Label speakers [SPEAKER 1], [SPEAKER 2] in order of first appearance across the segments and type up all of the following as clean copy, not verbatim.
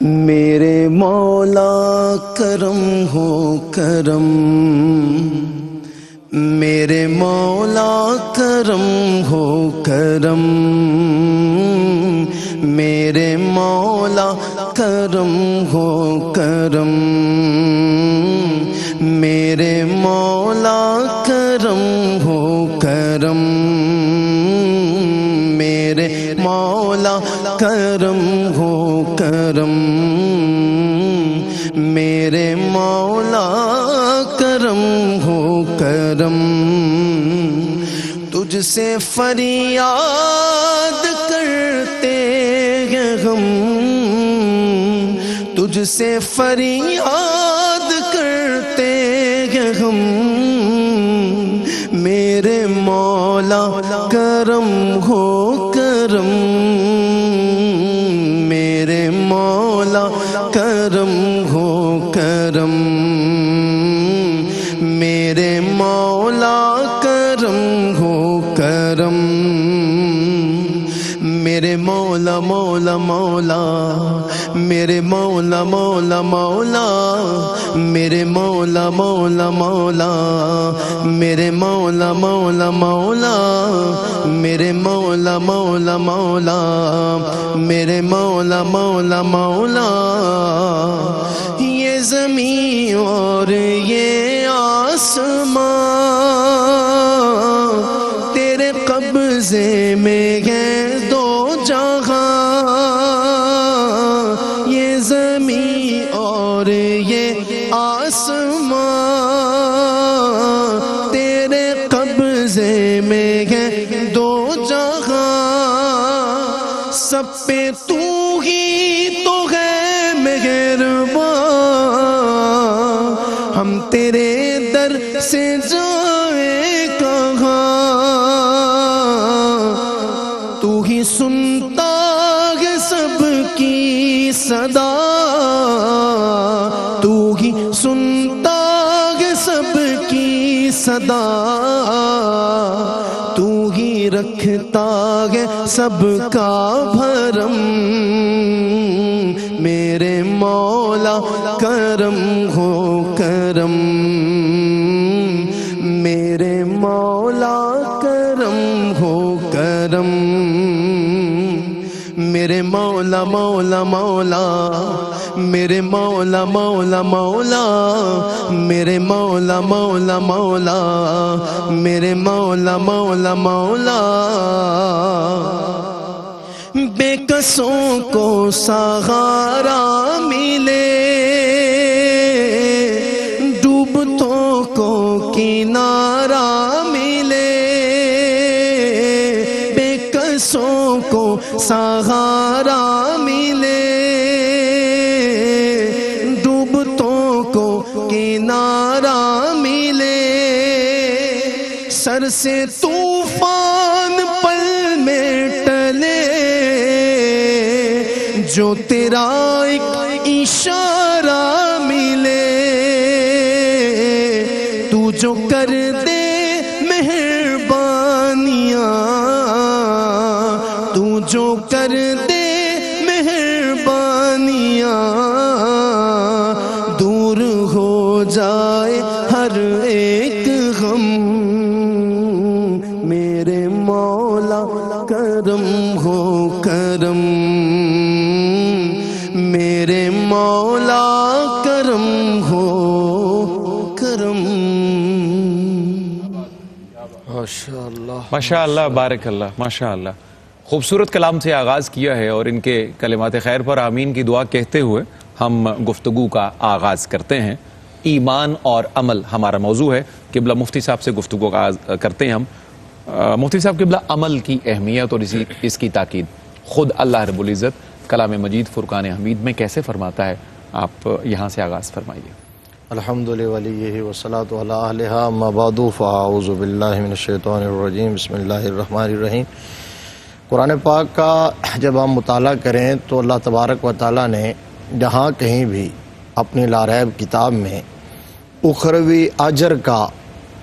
[SPEAKER 1] میرے مولا کرم ہو کرم، میرے مولا کرم ہو کرم، میرے مولا کرم ہو کرم، میرے مولا کرم ہو کرم، میرے مولا کرم ہو کرم، میرے مولا کرم ہو کرم، تجھ سے فریاد کرتے ہیں ہم، تجھ سے فریاد کرتے ہیں ہم، میرے مولا کرم ہو کرم، میرے مولا کرم ہو کرم، میرے مولا کرم ہو کرم، میرے مولا مولا مولا، میرے مولا مولا مولا، میرے مولا مولا مولا، میرے مولا مولا مولا، میرے مولا مولا مولا، میرے مولا مولا مولا، یہ زمین اور یہ آسمان تیرے قبضے میں ہے دو جہاں، یہ زمین اور یہ آسمان تیرے قبضے میں ہے دو جہاں، سب پہ تو ہی تو ہے مہربان، ہم تیرے در سے جائیں کہاں، تو ہی سنتا ہے سب کی صدا، تو ہی سنتا ہے سب کی صدا، تو ہی رکھتا ہے سب کا بھرم، میرے مولا کرم ہو کرم، میرے مولا کرم ہو کرم، میرے مولا مولا مولا، میرے مولا مولا مولا، میرے مولا مولا مولا، میرے مولا مولا مولا، بے کسوں کو سہارا ملے، ڈوبتوں کو کنارہ ملے، بے کسوں کو سہارا ملے، ڈوبتوں کو کنارہ ملے، سر سے طوفان پل میں ٹلے، جو تیرا ایک اشارہ ملے، تو جو کر دے مہربانیاں، تو جو کر دے مہربانیاں، دور ہو جائے ہر ایک غم، میرے مولا کرم ہو کرم، میرے مولا کرم ہو کرم۔
[SPEAKER 2] ماشاءاللہ
[SPEAKER 3] ماشاء اللہ، بارک اللہ، ماشاء اللہ۔ خوبصورت کلام سے آغاز کیا ہے اور ان کے کلمات خیر پر آمین کی دعا کہتے ہوئے ہم گفتگو کا آغاز کرتے ہیں۔ ایمان اور عمل ہمارا موضوع ہے۔ قبلہ مفتی صاحب سے گفتگو کا آغاز کرتے ہیں ہم۔ مفتی صاحب، قبلہ عمل کی اہمیت اور اس کی تاکید خود اللہ رب العزت کلام مجید فرقان حمید میں کیسے فرماتا ہے، آپ یہاں سے آغاز فرمائیے۔
[SPEAKER 2] الحمد للہ والصلاۃ علی اہلھا، اما بعد فاعوذ باللہ من الشیطان الرجیم، بسم اللہ الرحمن الرحیم۔ قرآن پاک کا جب ہم مطالعہ کریں تو اللہ تبارک و تعالیٰ نے جہاں کہیں بھی اپنی لاریب کتاب میں اخروی اجر کا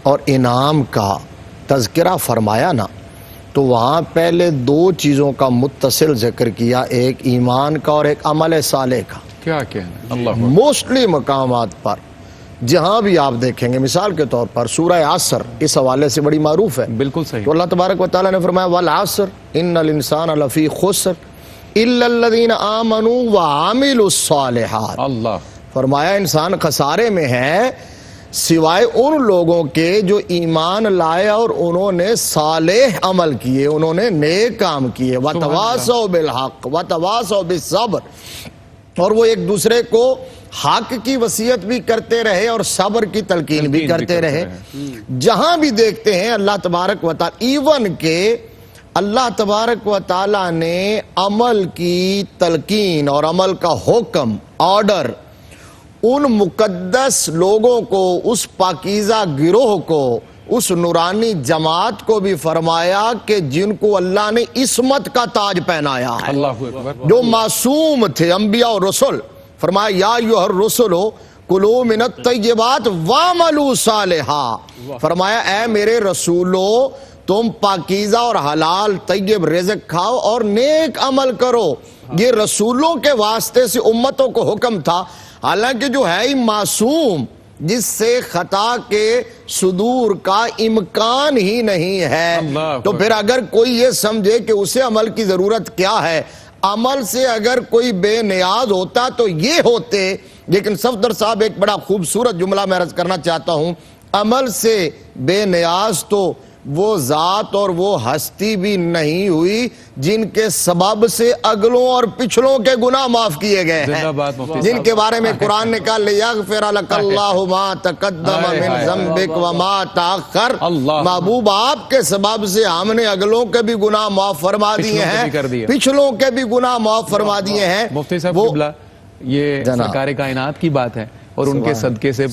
[SPEAKER 2] اور انعام کا تذکرہ فرمایا نا، تو وہاں پہلے دو چیزوں کا متصل ذکر کیا، ایک ایمان کا اور ایک عمل صالح کا۔
[SPEAKER 3] کیا کہنا اللہ
[SPEAKER 2] موسٹلی مقامات پر جہاں بھی آپ دیکھیں گے، مثال کے طور پر سورہ عصر اس حوالے سے بڑی معروف ہے،
[SPEAKER 3] بالکل صحیح۔
[SPEAKER 2] تو اللہ تبارک و تعالیٰ نے فرمایا والعصر ان الانسان لفی خسر الا الذین آمنوا وعملوا الصالحات،
[SPEAKER 3] اللہ
[SPEAKER 2] فرمایا انسان خسارے میں ہے سوائے ان لوگوں کے جو ایمان لائے اور انہوں نے صالح عمل کیے، انہوں نے نیک کام کیے، وتواصوا بالحق وتواصوا بالصبر، اور وہ ایک دوسرے کو حق کی وصیت بھی کرتے رہے اور صبر کی تلقین بھی کرتے رہے۔ جہاں بھی دیکھتے ہیں اللہ تبارک و تعالی، ایون کہ اللہ تبارک و تعالی نے عمل کی تلقین اور عمل کا حکم، آرڈر ان مقدس لوگوں کو، اس پاکیزہ گروہ کو، اس نورانی جماعت کو بھی فرمایا کہ جن کو اللہ نے عصمت کا تاج پہنایا ہے،
[SPEAKER 3] اللہ اکبر،
[SPEAKER 2] جو معصوم تھے، انبیاء اور رسل، فرمایا یا ایھا الرسل کلوا من الطیبات واعملوا صالحا، فرمایا اے میرے رسولو تم پاکیزہ اور حلال طیب رزق کھاؤ اور نیک عمل کرو۔ یہ رسولوں کے واسطے سے امتوں کو حکم تھا، حالانکہ جو ہے ہی معصوم، جس سے خطا کے صدور کا امکان ہی نہیں ہے، تو پھر اگر کوئی یہ سمجھے کہ اسے عمل کی ضرورت کیا ہے، عمل سے اگر کوئی بے نیاز ہوتا تو یہ ہوتے۔ لیکن صفدر صاحب ایک بڑا خوبصورت جملہ میں عرض کرنا چاہتا ہوں، عمل سے بے نیاز تو وہ ذات اور وہ ہستی بھی نہیں ہوئی جن کے سبب سے اگلوں اور پچھلوں کے گناہ معاف کیے گئے ہیں، جن کے بارے میں قرآن نے کہا لِيَغْفِرَ لَكَ اللَّهُ مَا تَقَدَّمَ مِنْ ذَنْبِكَ وَمَا تَأَخَّرَ، محبوب آپ کے سبب سے ہم نے اگلوں کے بھی گناہ معاف فرما دیے ہیں، پچھلوں کے بھی گناہ معاف فرما دیے ہیں۔
[SPEAKER 3] مفتی صاحب قبلہ، یہ سرکار کائنات کی بات ہے اور ان کے صدقے سے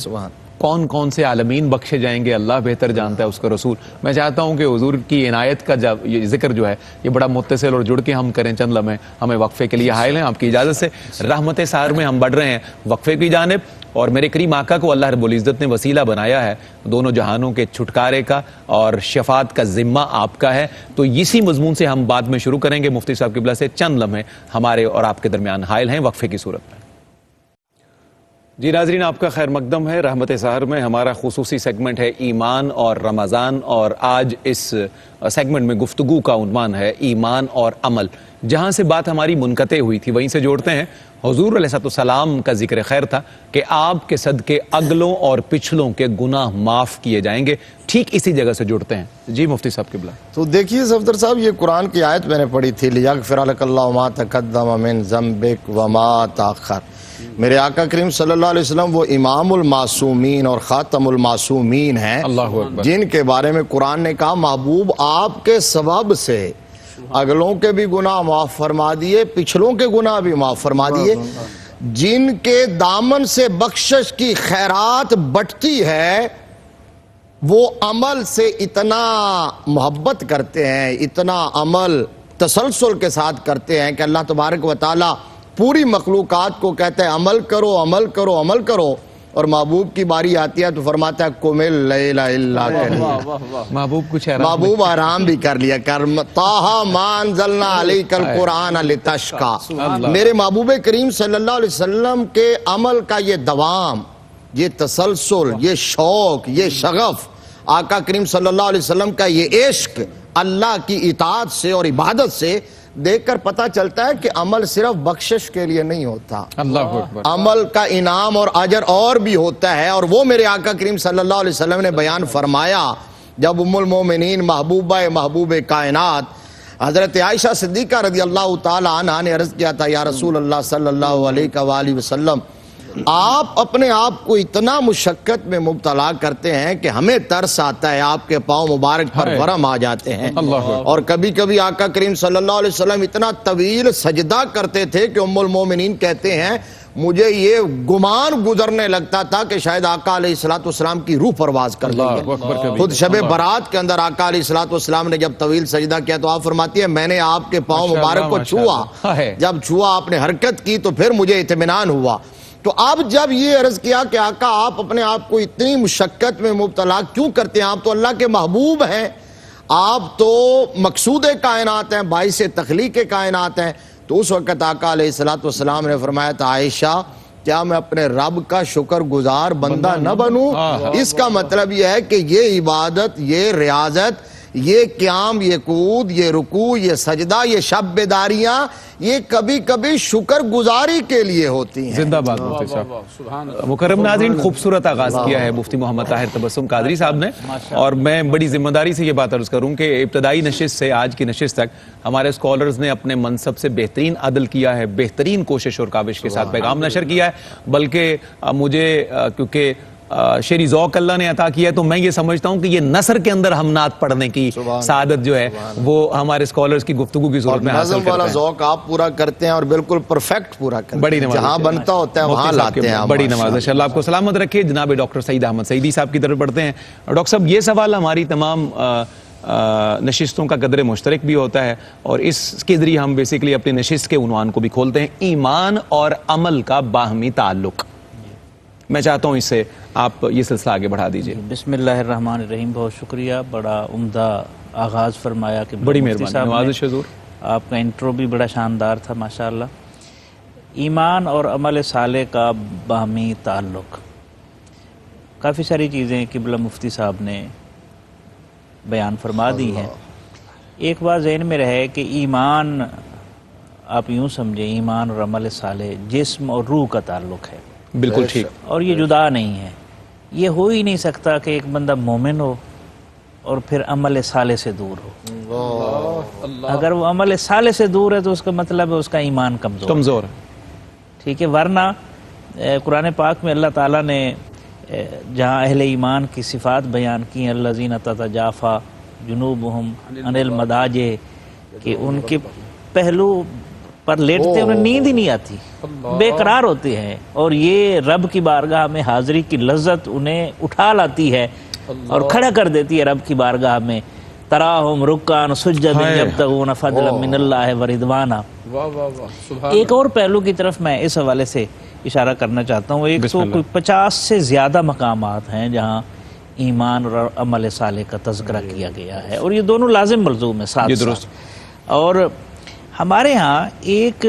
[SPEAKER 3] کون کون سے عالمین بخشے جائیں گے اللہ بہتر جانتا ہے، اس کا رسول۔ میں چاہتا ہوں کہ حضور کی عنایت کا یہ ذکر جو ہے یہ بڑا متصل اور جڑ کے ہم کریں، چند لمحے ہمیں وقفے کے لیے حائل ہیں آپ کی اجازت سے۔ رحمت سحر میں ہم بڑھ رہے ہیں وقفے کی جانب، اور میرے کریم آقا کو اللہ رب العزت نے وسیلہ بنایا ہے دونوں جہانوں کے چھٹکارے کا، اور شفاعت کا ذمہ آپ کا ہے، تو اسی مضمون سے ہم بعد میں شروع کریں گے۔ مفتی صاحب قبلہ سے چند لمحے ہمارے اور آپ کے درمیان حائل ہیں وقفے کی صورت میں۔ جی ناظرین، آپ کا خیر مقدم ہے۔ رحمت سحر میں ہمارا خصوصی سیگمنٹ ہے ایمان اور رمضان، اور آج اس سیگمنٹ میں گفتگو کا عنوان ہے ایمان اور عمل۔ جہاں سے بات ہماری منقطع ہوئی تھی وہیں سے جوڑتے ہیں۔ حضور علیہ السلام کا ذکر خیر تھا کہ آپ کے صدقے اگلوں اور پچھلوں کے گناہ معاف کیے جائیں گے، ٹھیک اسی جگہ سے جوڑتے ہیں۔ جی مفتی صاحب قبلہ۔
[SPEAKER 2] تو دیکھیے صفدر صاحب، یہ قرآن کی آیت میں نے پڑھی تھی لِيَغْفِرَ لَكَ اللَّهُ مَا تَقَدَّمَ مِنْ ذَنْبِكَ وَمَا تَأَخَّرَ، میرے آقا کریم صلی اللہ علیہ وسلم وہ امام المعصومین اور خاتم المعصومین ہیں،
[SPEAKER 3] اللہ اکبر،
[SPEAKER 2] جن کے بارے میں قرآن نے کہا محبوب آپ کے سبب سے اگلوں کے بھی گناہ معاف فرما دیے، پچھلوں کے گناہ بھی معاف فرما دیے۔ جن کے دامن سے بخشش کی خیرات بٹتی ہے وہ عمل سے اتنا محبت کرتے ہیں، اتنا عمل تسلسل کے ساتھ کرتے ہیں کہ اللہ تبارک و تعالی پوری مخلوقات کو کہتا ہے عمل کرو عمل کرو عمل کرو، اور محبوب کی باری آتی ہے تو فرماتا ہے قم اللیل الا قلیلا،
[SPEAKER 3] محبوب کچھ
[SPEAKER 2] محبوب آرام بھی کر لیا کر، طٰہٰ ما انزلنا علیک القرآن لتشقی، میرے محبوب کریم صلی اللہ علیہ وسلم کے عمل کا یہ دوام، یہ تسلسل، یہ شوق، یہ شغف، آقا کریم صلی اللہ علیہ وسلم کا یہ عشق اللہ کی اطاعت سے اور عبادت سے دیکھ کر پتہ چلتا ہے کہ عمل صرف بخشش کے لیے نہیں ہوتا،
[SPEAKER 3] اللہ اکبر،
[SPEAKER 2] عمل کا انعام اور اجر اور بھی ہوتا ہے۔ اور وہ میرے آقا کریم صلی اللہ علیہ وسلم نے بیان فرمایا جب ام المومنین محبوب کائنات حضرت عائشہ صدیقہ رضی اللہ تعالی عنہا نے عرض کیا تھا یا رسول اللہ صلی اللہ علیہ وآلہ وسلم، آپ اپنے آپ کو اتنا مشقت میں مبتلا کرتے ہیں کہ ہمیں ترس آتا ہے، آپ کے پاؤں مبارک پر ورم آ جاتے ہیں، اور کبھی کبھی آقا کریم صلی اللہ علیہ وسلم اتنا طویل سجدہ کرتے تھے کہ ام المومنین کہتے ہیں مجھے یہ گمان گزرنے لگتا تھا کہ شاید آقا علیہ السلام کی روح پرواز کر لی ہے۔ خود شب برات کے اندر آقا علیہ السلام نے جب طویل سجدہ کیا تو آپ فرماتی ہے میں نے آپ کے پاؤں مبارک کو چھوا، جب چھوا آپ نے حرکت کی تو پھر مجھے اطمینان ہوا۔ تو اب جب یہ عرض کیا کہ آقا آپ اپنے آپ کو اتنی مشقت میں مبتلا کیوں کرتے ہیں، آپ تو اللہ کے محبوب ہیں، آپ تو مقصود کائنات ہیں، باعث تخلیق کائنات ہیں. تو اس وقت آقا علیہ الصلوۃ والسلام نے فرمایا تھا عائشہ کیا میں اپنے رب کا شکر گزار بندہ نہ بنوں؟ اس کا مطلب یہ ہے کہ یہ عبادت، یہ ریاضت، یہ قیام، یہ قعود، یہ رکوع، یہ سجدہ، یہ شب بیداریاں، یہ کبھی کبھی شکر گزاری کے لیے ہوتی ہیں.
[SPEAKER 3] زندہ باد مفتی صاحب. مکرم ناظرین، خوبصورت آغاز کیا ہے مفتی محمد طاہر تبسم قادری صاحب نے، اور میں بڑی ذمہ داری سے یہ بات عرض کروں کہ ابتدائی نشست سے آج کی نشست تک ہمارے اسکالرز نے اپنے منصب سے بہترین عدل کیا ہے، بہترین کوشش اور کاوش کے ساتھ پیغام نشر کیا ہے. بلکہ مجھے کیونکہ شعری ذوق اللہ نے عطا کیا ہے تو میں یہ سمجھتا ہوں کہ یہ نثر کے اندر ہم نعت پڑھنے کی سعادت جو ہے وہ ہمارے اسکالرز کی گفتگو کی صورت میں حاصل کرتے ہیں.
[SPEAKER 2] والا ذوق آپ پورا کرتے ہیں اور بالکل پرفیکٹ پورا کرتے ہیں، جہاں بنتا ہوتا ہے وہاں لاتے ہیں.
[SPEAKER 3] بڑی نوازش، اللہ آپ کو سلامت رکھے. جناب ڈاکٹر سعید احمد سعیدی صاحب کی طرف بڑھتے ہیں. ڈاکٹر صاحب، یہ سوال ہماری تمام نشستوں کا قدر مشترک بھی ہوتا ہے اور اس کے ذریعے ہم بیسیکلی اپنی نشست کے عنوان کو بھی کھولتے ہیں، ایمان اور عمل کا باہمی تعلق. میں چاہتا ہوں اس سے آپ یہ سلسلہ آگے بڑھا دیجئے.
[SPEAKER 4] بسم اللہ الرحمن الرحیم. بہت شکریہ، بڑا عمدہ آغاز فرمایا کہ
[SPEAKER 3] بڑی مہربانی، نوازش حضور.
[SPEAKER 4] آپ کا انٹرو بھی بڑا شاندار تھا ماشاءاللہ. ایمان اور عمل صالح کا باہمی تعلق، کافی ساری چیزیں قبلہ مفتی صاحب نے بیان فرما دی ہیں. ایک بات ذہن میں رہے کہ ایمان، آپ یوں سمجھیں، ایمان اور عمل صالح جسم اور روح کا تعلق ہے.
[SPEAKER 3] بالکل ٹھیک.
[SPEAKER 4] اور یہ جدا نہیں ہے. یہ ہو ہی نہیں سکتا کہ ایک بندہ مومن ہو اور پھر عمل صالح سے دور ہو. اگر وہ عمل صالح سے دور ہے تو اس کا مطلب ہے اس کا ایمان کمزور ہے. ٹھیک ہے. ورنہ قرآن پاک میں اللہ تعالیٰ نے جہاں اہل ایمان کی صفات بیان کی ہیں، الذین تتجافی جنوبہم عن المضاجع، کہ ان کے پہلو پر لیٹتے انہیں نیند ہی نہیں آتی، بے قرار ہوتے ہیں، اور یہ رب کی بارگاہ میں حاضری کی لذت انہیں اٹھا لاتی ہے اور کھڑا کر دیتی ہے رب کی بارگاہ میں. تراہم رکعا سجدا یبتغون فضلا من اللہ ورضوانا. ایک اور پہلو کی طرف میں اس حوالے سے اشارہ کرنا چاہتا ہوں. 150 سے زیادہ مقامات ہیں جہاں ایمان اور عمل صالح کا تذکرہ کیا گیا ہے، اور یہ دونوں لازم ملزوم ہیں ساتھ ساتھ. اور ہمارے ہاں ایک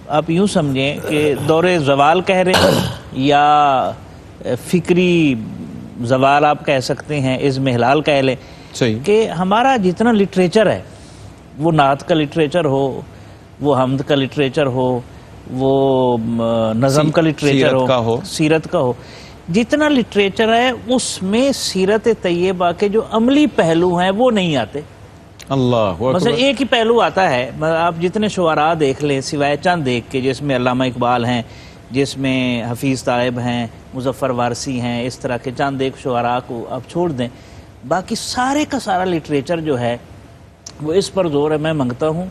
[SPEAKER 4] آپ یوں سمجھیں کہ دور زوال کہہ رہے ہیں یا فکری زوال آپ کہہ سکتے ہیں، عزم ہلال کہہ لیں، کہ ہمارا جتنا لٹریچر ہے، وہ نعت کا لٹریچر ہو، وہ حمد کا لٹریچر ہو، وہ نظم کا لٹریچر ہو، سیرت کا ہو، جتنا لٹریچر ہے اس میں سیرت طیبہ کے جو عملی پہلو ہیں وہ نہیں آتے.
[SPEAKER 3] اللہ
[SPEAKER 4] مثلا ایک ہی پہلو آتا ہے. آپ جتنے شعراء دیکھ لیں سوائے چند ایک کے، جس میں علامہ اقبال ہیں، جس میں حفیظ طائب ہیں، مظفر وارثی ہیں، اس طرح کے چند ایک شعراء کو آپ چھوڑ دیں، باقی سارے کا سارا لٹریچر جو ہے وہ اس پر زور ہے میں منگتا ہوں،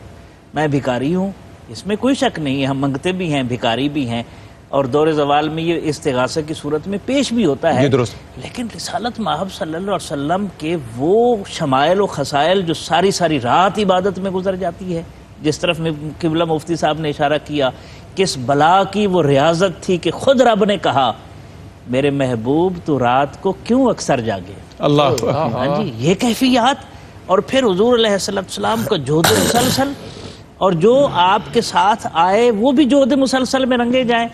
[SPEAKER 4] میں بھکاری ہوں. اس میں کوئی شک نہیں ہے، ہم منگتے بھی ہیں، بھکاری بھی ہیں، اور دور زوال میں یہ استغاثہ کی صورت میں پیش بھی ہوتا ہے. لیکن رسالت مآب صلی اللہ علیہ وسلم کے وہ شمائل و خصائل جو ساری ساری رات عبادت میں گزر جاتی ہے، جس طرف میں قبلہ مفتی صاحب نے اشارہ کیا، کس بلا کی وہ ریاضت تھی کہ خود رب نے کہا میرے محبوب تو رات کو کیوں اکثر جاگے.
[SPEAKER 3] اللہ.
[SPEAKER 4] ہاں جی، یہ کیفیات. اور پھر حضور علیہ السلام کا جہد مسلسل، اور جو آپ کے ساتھ آئے وہ بھی جہد مسلسل میں رنگے جائیں.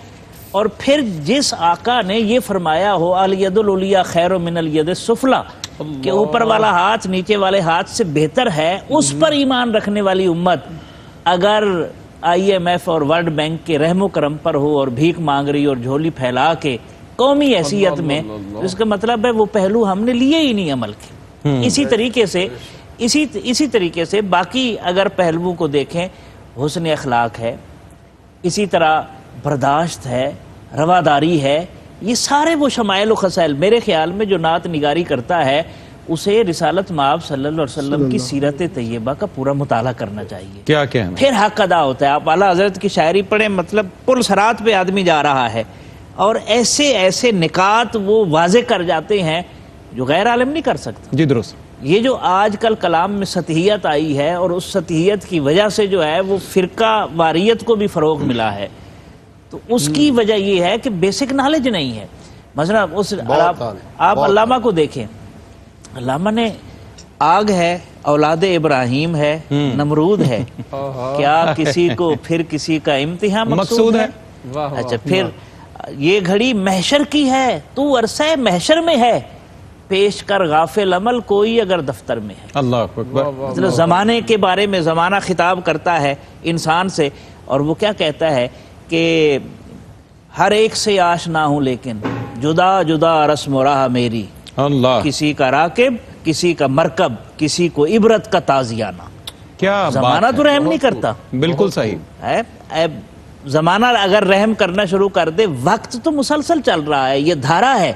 [SPEAKER 4] اور پھر جس آقا نے یہ فرمایا ہو الید العلیٰ خیر من الید السفلیٰ، کہ اوپر والا ہاتھ نیچے والے ہاتھ سے بہتر ہے، اس پر ایمان رکھنے والی امت اگر IMF اور ورلڈ بینک کے رحم و کرم پر ہو اور بھیک مانگ رہی اور جھولی پھیلا کے قومی حیثیت میں، اس کا مطلب ہے وہ پہلو ہم نے لیے ہی نہیں عمل کے. اسی طریقے سے باقی اگر پہلوؤں کو دیکھیں، حسن اخلاق ہے، اسی طرح برداشت ہے، رواداری ہے، یہ سارے وہ شمائل و خصائل میرے خیال میں جو نعت نگاری کرتا ہے اسے رسالت مآب صلی اللہ علیہ وسلم کی سیرت طیبہ کا پورا مطالعہ کرنا چاہیے.
[SPEAKER 3] کیا
[SPEAKER 4] پھر حق ادا ہوتا ہے. آپ اعلیٰ حضرت کی شاعری پڑھیں، مطلب پل صراط پہ آدمی جا رہا ہے اور ایسے ایسے نکات وہ واضح کر جاتے ہیں جو غیر عالم نہیں کر سکتا.
[SPEAKER 3] جی درست.
[SPEAKER 4] یہ جو آج کل کلام میں سطحیت آئی ہے، اور اس سطحیت کی وجہ سے جو ہے وہ فرقہ واریت کو بھی فروغ ملا ہے، تو اس کی وجہ یہ ہے کہ بیسک نالج نہیں ہے. مثلا آپ علامہ کو دیکھیں، علامہ نے آگ ہے، اولاد ابراہیم ہے، نمرود ہے، کیا کسی کو پھر کسی کا امتحان مقصود ہے؟ اچھا پھر یہ گھڑی محشر کی ہے، تو عرصہ محشر میں ہے، پیش کر غافل عمل کوئی اگر دفتر میں ہے۔
[SPEAKER 3] اللہ اکبر۔
[SPEAKER 4] مطلب زمانے کے بارے میں زمانہ خطاب کرتا ہے انسان سے، اور وہ کیا کہتا ہے کہ ہر ایک سے آشنا ہوں لیکن جدا جدا رسم و راہ میری،
[SPEAKER 3] اللہ،
[SPEAKER 4] کسی کا راکب کسی کا مرکب، کسی کو عبرت کا تازیانہ۔
[SPEAKER 3] کیا
[SPEAKER 4] زمانہ تو رحم نہیں کرتا
[SPEAKER 3] بالکل صحیح
[SPEAKER 4] ہے، زمانہ اگر رحم کرنا شروع کر دے، وقت تو مسلسل چل رہا ہے، یہ دھارا ہے۔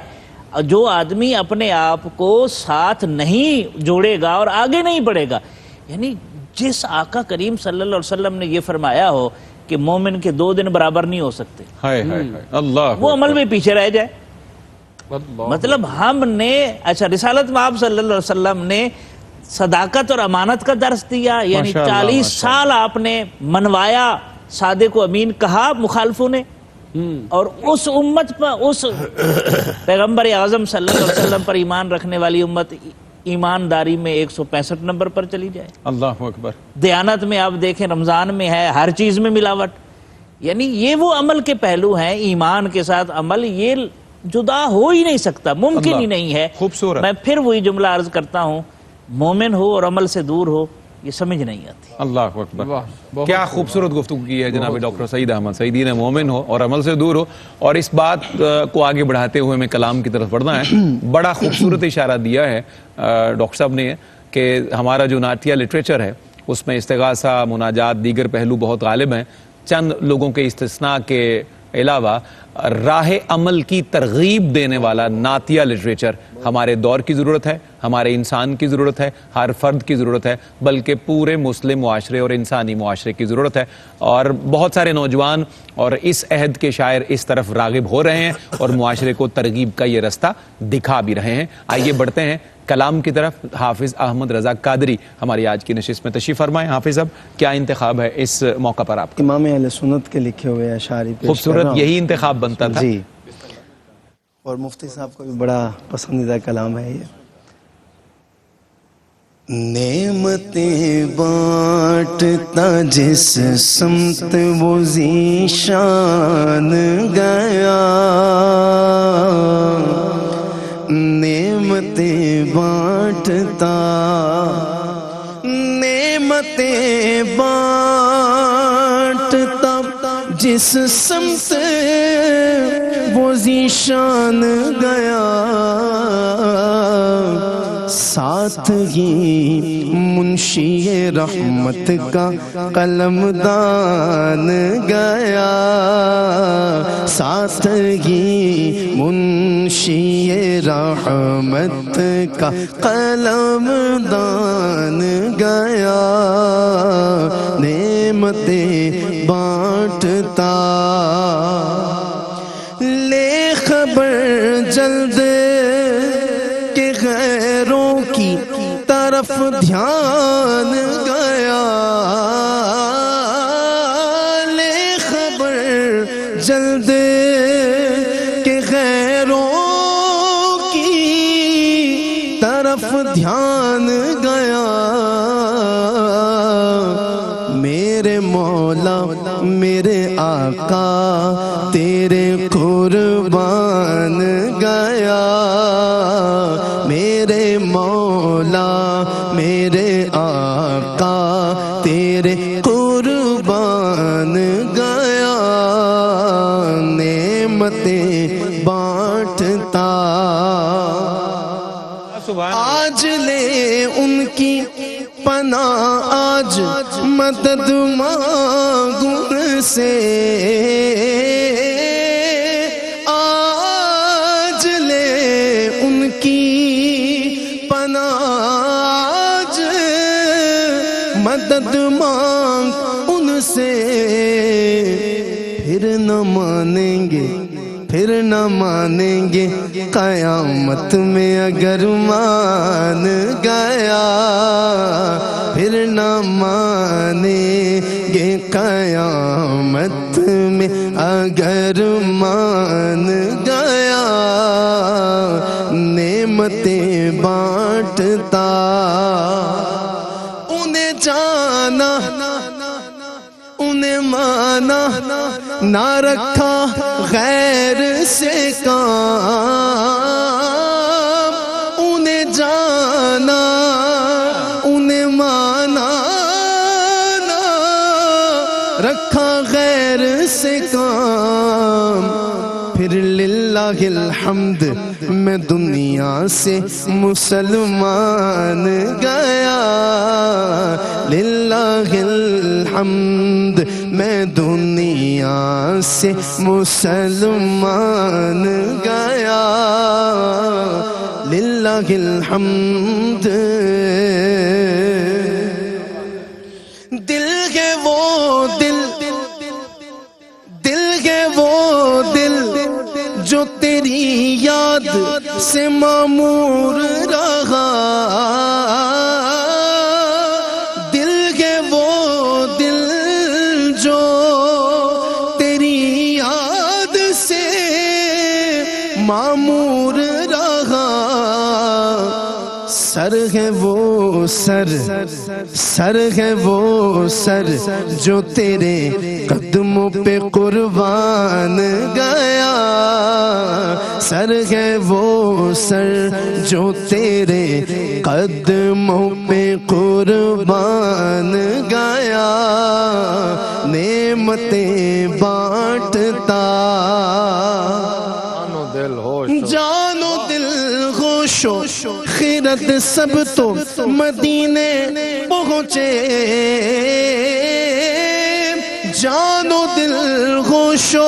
[SPEAKER 4] جو آدمی اپنے آپ کو ساتھ نہیں جوڑے گا اور آگے نہیں بڑھے گا، یعنی جس آقا کریم صلی اللہ علیہ وسلم نے یہ فرمایا ہو کہ مومن کے 2 دن برابر نہیں ہو سکتے،
[SPEAKER 3] ہائے ہائے ہائے، اللہ
[SPEAKER 4] وہ عمل میں پیچھے رہ جائے۔ مطلب ہم نے اچھا رسالت میں آپ صلی اللہ علیہ وسلم نے صداقت اور امانت کا درس دیا، یعنی 40 سال آپ نے منوایا، صادق و امین کہا مخالفوں نے، اور اس امت پر، اس پیغمبر اعظم صلی اللہ علیہ وسلم پر ایمان رکھنے والی امت ایمانداری میں 165 نمبر پر چلی جائے۔
[SPEAKER 3] اللہ اکبر۔
[SPEAKER 4] دیانت میں آپ دیکھیں، رمضان میں ہے، ہر چیز میں ملاوٹ، یعنی یہ وہ عمل کے پہلو ہیں، ایمان کے ساتھ عمل یہ جدا ہو ہی نہیں سکتا، ممکن ہی نہیں ہے۔
[SPEAKER 3] خوبصورت۔
[SPEAKER 4] میں پھر وہی جملہ عرض کرتا ہوں، مومن ہو اور عمل سے دور ہو، یہ سمجھ نہیں آتی۔
[SPEAKER 3] اللہ اکبر، کیا خوبصورت گفتگو کی ہے جناب ڈاکٹر سعید احمد سعیدی نے، مومن ہو اور عمل سے دور ہو، اور اس بات کو آگے بڑھاتے ہوئے میں کلام کی طرف بڑھنا ہے۔ بڑا خوبصورت اشارہ دیا ہے ڈاکٹر صاحب نے کہ ہمارا جو نعتیہ لٹریچر ہے اس میں استغاثہ، مناجات، دیگر پہلو بہت غالب ہیں۔ چند لوگوں کے استثناء کے علاوہ راہ عمل کی ترغیب دینے والا نعتیہ لٹریچر ہمارے دور کی ضرورت ہے، ہمارے انسان کی ضرورت ہے، ہر فرد کی ضرورت ہے، بلکہ پورے مسلم معاشرے اور انسانی معاشرے کی ضرورت ہے۔ اور بہت سارے نوجوان اور اس عہد کے شاعر اس طرف راغب ہو رہے ہیں اور معاشرے کو ترغیب کا یہ رستہ دکھا بھی رہے ہیں۔ آئیے بڑھتے ہیں کلام کی طرف۔ حافظ احمد رضا قادری ہماری آج کی نشست میں تشریف فرمائیں۔ حافظ صاحب، کیا انتخاب ہے اس موقع پر آپ کا؟
[SPEAKER 1] امام اہل سنت کے لکھے ہوئے اشعار پیش کر رہا
[SPEAKER 3] خوبصورت،
[SPEAKER 1] ہوں۔
[SPEAKER 3] یہی انتخاب بنتا تھا
[SPEAKER 1] جی، اور مفتی صاحب کو بھی بڑا پسندیدہ کلام ہے یہ۔ نعمتیں بانٹتا جس سمت وہ ذیشان گیا، نعمتیں بانٹتا، نعمتیں بانٹتا جس سمت وہ ذیشان گیا، ساتھ ہی منشی رحمت کا قلم دان گیا، ساتھ ہی منشی رحمت کا قلم دان گیا، نعمتیں بانٹتا لے خبر جلد کہ غیروں کی طرف دھیان گیا، لے خبر جلد کہ غیروں کی طرف دھیان گیا، میرے مولا میرے آقا تیرے قربان گیا، میرے مولا میرے آقا تیرے قربان گیا، نعمتیں بانٹتا آج لے ان کی پناہ، آج مدد مانگوں ان سے، آج لے ان کی پناہ، آج مدد مانگ ان سے، پھر نہ مانیں گے، پھر نہ مانیں گے قیامت میں اگر مان گیا، پھر نہ مانیں گے قیامت میں اگر مان گیا، نعمتیں بانٹتا انہیں جانا انہیں مانا نہ رکھا غیر سے کام انہیں جانا انہیں مانا نہ رکھا غیر سے کام پھر للہ الحمد میں دنیا سے مسلمان گیا للہ الحمد میں دنیا سے مسلمان گیا للہ الحمد دل ہے وہ دل جو تیری یاد سے معمور رہا دل ہے وہ دل جو تیری یاد سے معمور رہا سر ہے وہ سر ہے وہ سر جو تیرے قدموں پہ قربان گیا سر ہے وہ سر جو تیرے قدموں پہ قربان گیا نعمتیں بانٹتا جان و دل ہوش و خیرت سب تو مدینے پہنچے جان و دل ہوش و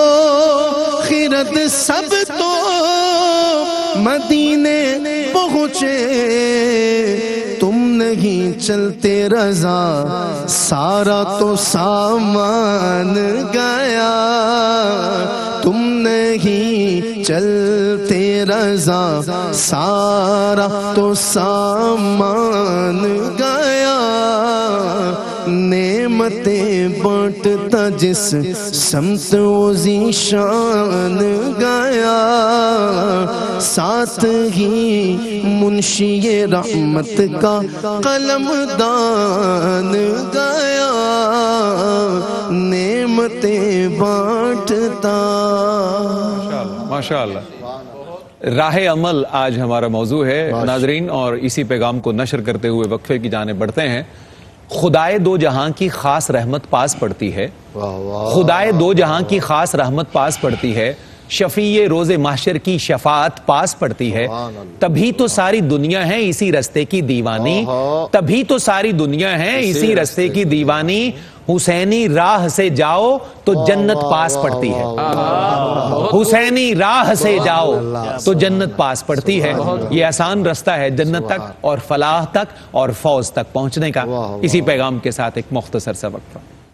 [SPEAKER 1] خیرت سب تو مدینے پہنچے تم نہیں چلتے رضا سارا تو سامان گیا تم نہیں چلتے رضا سارا تو سامان گیا نعمتیں بانٹتا جس سمت و ذیشان گیا ساتھ ہی منشی رحمت کا قلم دان گیا نعمتیں بانٹتا
[SPEAKER 3] ماشاءاللہ راہ عمل آج ہمارا موضوع ہے ناظرین اور اسی پیغام کو نشر کرتے ہوئے وقفے کی جانب بڑھتے ہیں خدائے دو جہاں کی خاص رحمت پاس پڑتی ہے خدائے دو جہاں کی خاص رحمت پاس پڑتی ہے شفیع روز محشر کی شفاعت پاس پڑتی ہے تبھی تو ساری دنیا ہے اسی رستے کی دیوانی تبھی تو ساری دنیا ہے اسی رستے کی دیوانی حسینی راہ سے جاؤ تو جنت پاس پڑتی ہے حسینی راہ سے جاؤ تو جنت پاس پڑتی ہے یہ آسان رستہ ہے جنت تک اور فلاح تک اور فوز تک پہنچنے کا اسی پیغام کے ساتھ ایک مختصر سا وقفہ